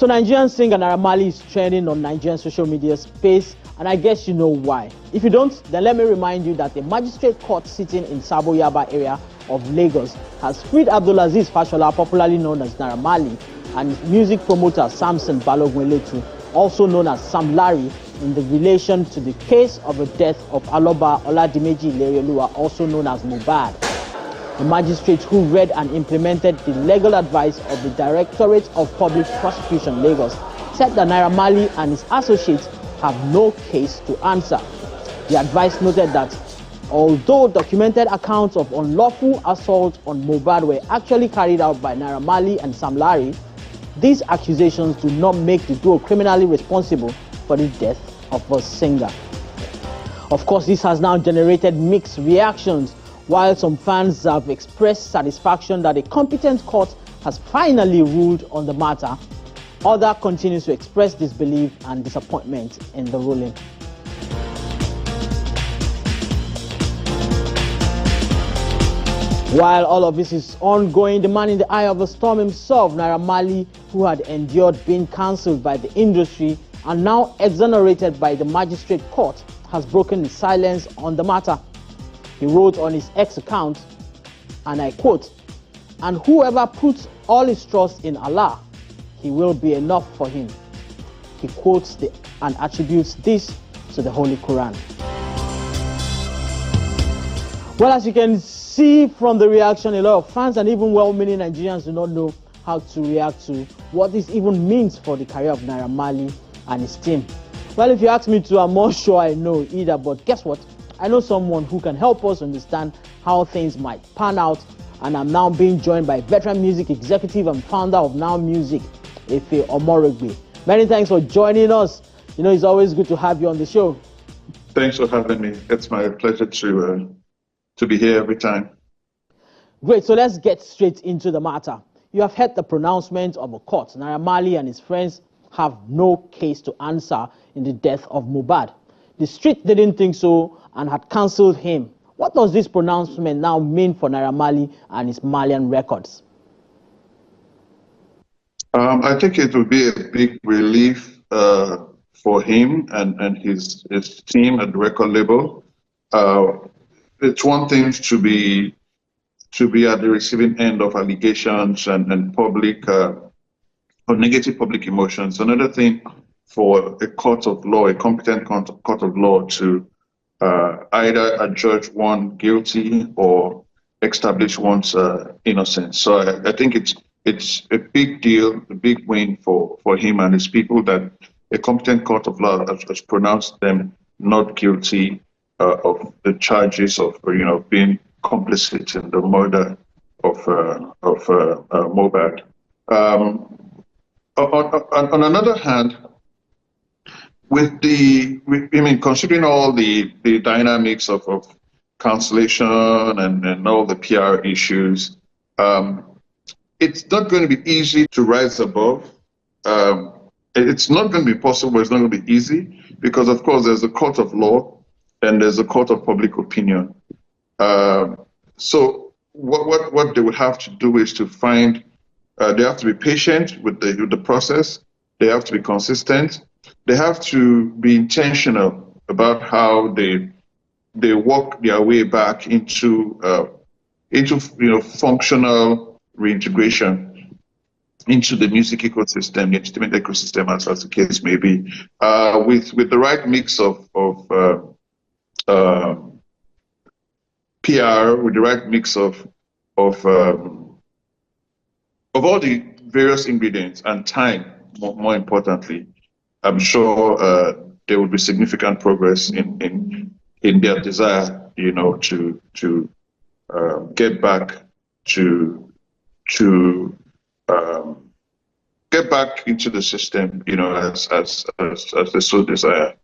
So Nigerian singer Naira Marley is trending on Nigerian social media space, and I guess you know why. If you don't, then let me remind you that the magistrate court sitting in Sabo Yaba area of Lagos has freed Abdulaziz Fashola, popularly known as Naira Marley, and his music promoter Samson Balogun, also known as Sam Larry, in the relation to the case of the death of Aloba Oladimeji Ileroluwa, also known as Mohbad. The magistrate who read and implemented the legal advice of the Directorate of Public Prosecution, Lagos, said that Naira Marley and his associates have no case to answer. The advice noted that although documented accounts of unlawful assault on Mohbad were actually carried out by Naira Marley and Sam Larry, these accusations do not make the duo criminally responsible for the death of the singer. Of course, this has now generated mixed reactions. While some fans have expressed satisfaction that a competent court has finally ruled on the matter, others continue to express disbelief and disappointment in the ruling. While all of this is ongoing, the man in the eye of the storm himself, Naira Marley, who had endured being cancelled by the industry and now exonerated by the magistrate court, has broken his silence on the matter. He wrote on his X account, and I quote, "And whoever puts all his trust in Allah, he will be enough for him." He quotes and attributes this to the Holy Quran. Well, as you can see from the reaction, a lot of fans and even well-meaning Nigerians do not know how to react to what this even means for the career of Naira Marley and his team. Well, if you ask me to, I'm not sure I know either, but guess what? I know someone who can help us understand how things might pan out, and I'm now being joined by veteran music executive and founder of Now Music, Efe Omoregbe. Many thanks for joining us. You know, it's always good to have you on the show. Thanks for having me. It's my pleasure to be here every time. Great, so let's get straight into the matter. You have heard the pronouncement of a court. Naira Marley and his friends have no case to answer in the death of Mohbad. The street didn't think so and had cancelled him. What does this pronouncement now mean for Naira Marley and his Malian records? I think it will be a big relief for him and his team at the record label. It's one thing to be at the receiving end of allegations and public or negative public emotions. Another thing for a court of law, a competent court of law, to either adjudge one guilty or establish one's innocence. So I think it's a big deal, a big win for him and his people that a competent court of law has pronounced them not guilty of the charges of being complicit in the murder of Mohbad. On another hand, considering all the dynamics of cancellation and all the PR issues, it's not going to be easy to rise above. It's not going to be possible. It's not going to be easy because, of course, there's a court of law and there's a court of public opinion. So what they would have to do is to find. They have to be patient with the process. They have to be consistent. They have to be intentional about how they work their way back into functional reintegration into the music ecosystem, the entertainment ecosystem, as the case may be, with the right mix of PR, with the right mix of all the various ingredients and time. More importantly, I'm sure there will be significant progress in their desire, to get back get back into the system, as they so desire.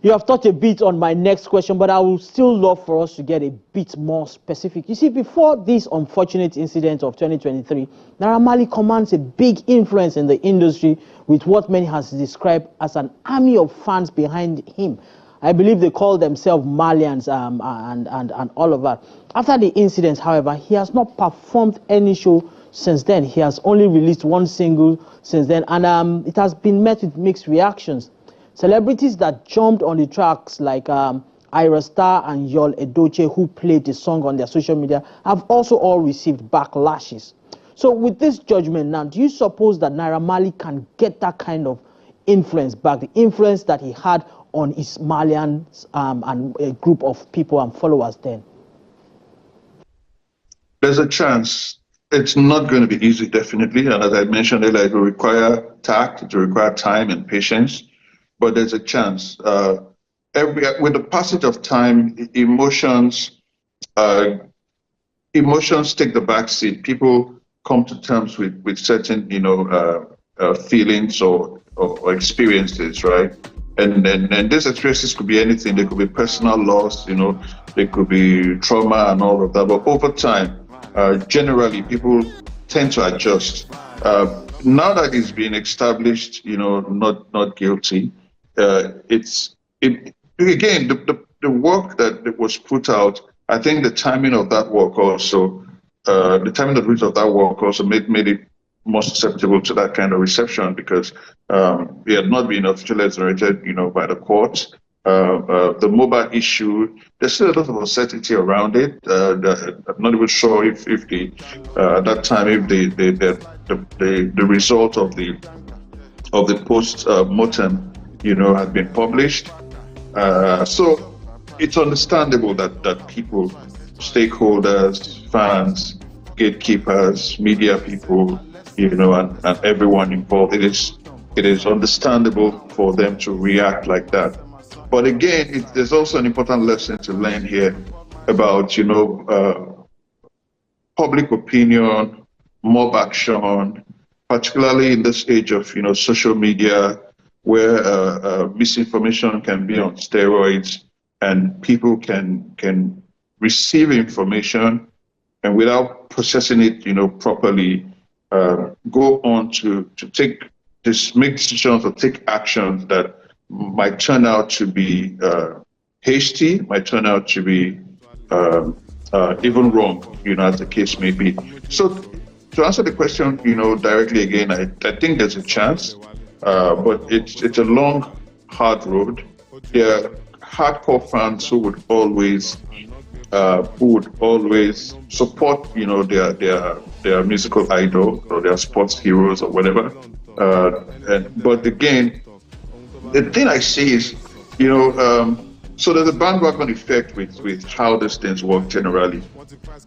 You have touched a bit on my next question, but I would still love for us to get a bit more specific. You see, before this unfortunate incident of 2023, Naira Marley commands a big influence in the industry with what many has described as an army of fans behind him. I believe they call themselves Malians and all of that. After the incident, however, he has not performed any show since then. He has only released one single since then, and it has been met with mixed reactions. Celebrities that jumped on the tracks like Ira Star and Yul Edochie, who played the song on their social media, have also all received backlashes. So with this judgment now, do you suppose that Naira Marley can get that kind of influence back, the influence that he had on his Malians and a group of people and followers then? There's a chance. It's not going to be easy, definitely. And as I mentioned earlier, it will require tact, it will require time and patience, but there's a chance. With the passage of time, emotions take the back seat. People come to terms with certain, feelings or experiences, right? And these experiences could be anything. They could be personal loss, they could be trauma and all of that. But over time, generally, people tend to adjust. Now that it's been established, not guilty, again, the work that was put out, I think the timing of that work also, the timing of that work also made it more susceptible to that kind of reception, because it had not been officially exonerated, by the courts. The Mohbad issue, there's still a lot of uncertainty around it. I'm not even sure if at that time, if the result of the post mortem, had been published. So it's understandable that people, stakeholders, fans, gatekeepers, media people, and everyone involved, it is understandable for them to react like that. But again, there's also an important lesson to learn here about, public opinion, mob action, particularly in this age of, social media, where misinformation can be on steroids, and people can receive information and without processing it, properly, go on to make decisions or take actions that might turn out to be hasty, might turn out to be even wrong, as the case may be. So to answer the question, directly again, I think there's a chance, but it's a long, hard road. There are hardcore fans who would always support, their musical idol or their sports heroes or whatever. But again, the thing I see is, so there's a bandwagon effect with how these things work generally.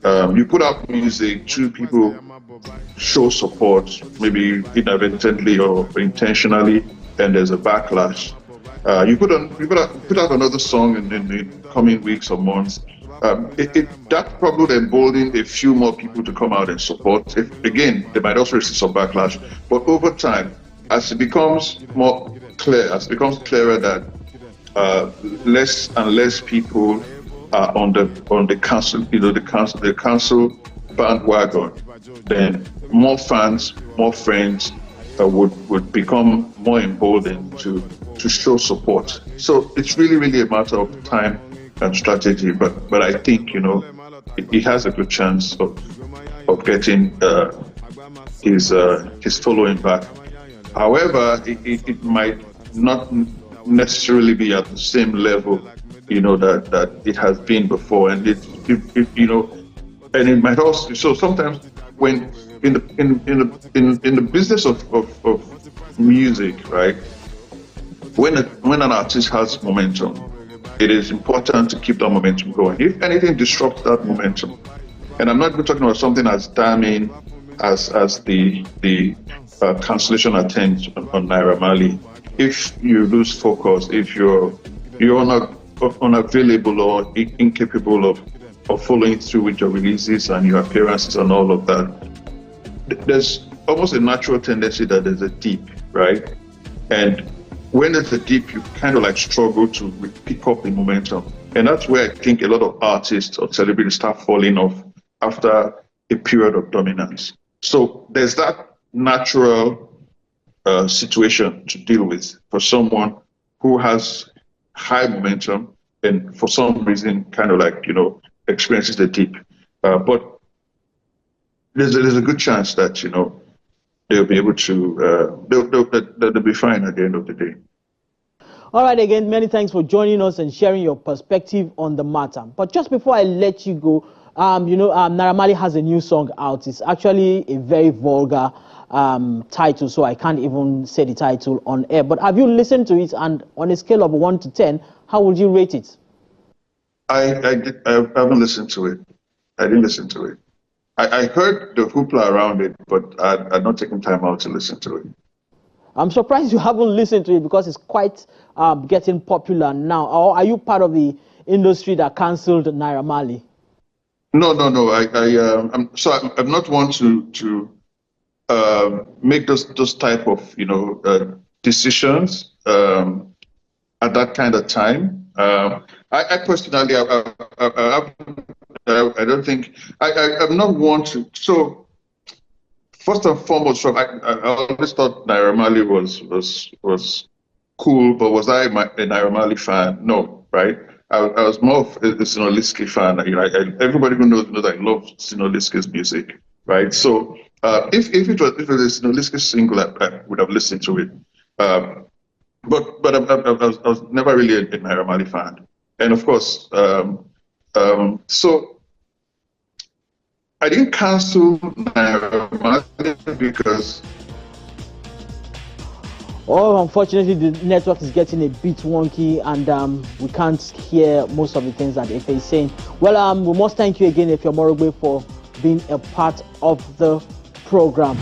You put out music, two people show support, maybe inadvertently or intentionally, and there's a backlash. You put out another song in the coming weeks or months. That probably emboldened a few more people to come out and support. Again, they might also receive some backlash, but over time, as it becomes more clear, as it becomes clearer that less and less people are on the council, the council bandwagon, then more fans, more friends would become more emboldened to show support. So it's really a matter of time and strategy, but I think he has a good chance of getting his following back. However, it might not necessarily be at the same level, that it has been before, and and it might also. So sometimes, when in the business of music, right, when an artist has momentum, it is important to keep that momentum going. If anything disrupts that momentum, and I'm not even talking about something as damning as the cancellation attempt on Naira Marley. If you lose focus, if you're unavailable or incapable of following through with your releases and your appearances and all of that, there's almost a natural tendency that there's a dip, right? And when there's a dip, you kind of like struggle to pick up the momentum. And that's where I think a lot of artists or celebrities start falling off after a period of dominance. So there's that natural situation to deal with for someone who has high momentum and for some reason kind of like, experiences the dip. But there's a good chance that they'll be able to they'll be fine at the end of the day. All right, again, many thanks for joining us and sharing your perspective on the matter. But just before I let you go, Naira Marley has a new song out. It's actually a very vulgar title, so I can't even say the title on air. But have you listened to it? And on a scale of 1 to 10, how would you rate it? I haven't listened to it. I didn't listen to it. I heard the hoopla around it, but I'd not taken time out to listen to it. I'm surprised you haven't listened to it because it's quite getting popular now. Or are you part of the industry that cancelled Naira Marley? No. I'm not one to make those type of decisions at that kind of time. I personally, I don't think I'm not one to. So first and foremost, I always thought Naira Marley was cool, but was I a Naira Marley fan? No, right? I was more of a Sinoliski fan. Everybody who knows I love Sinoliski's music, right? So if it was a Sinoliski single, I would have listened to it. But I was never really a Naira Marley fan, and of course, so I didn't cancel Naira Marley because. Oh, unfortunately, the network is getting a bit wonky, and we can't hear most of the things that Efe is saying. Well, we must thank you again, Efe Morogbe, for being a part of the program.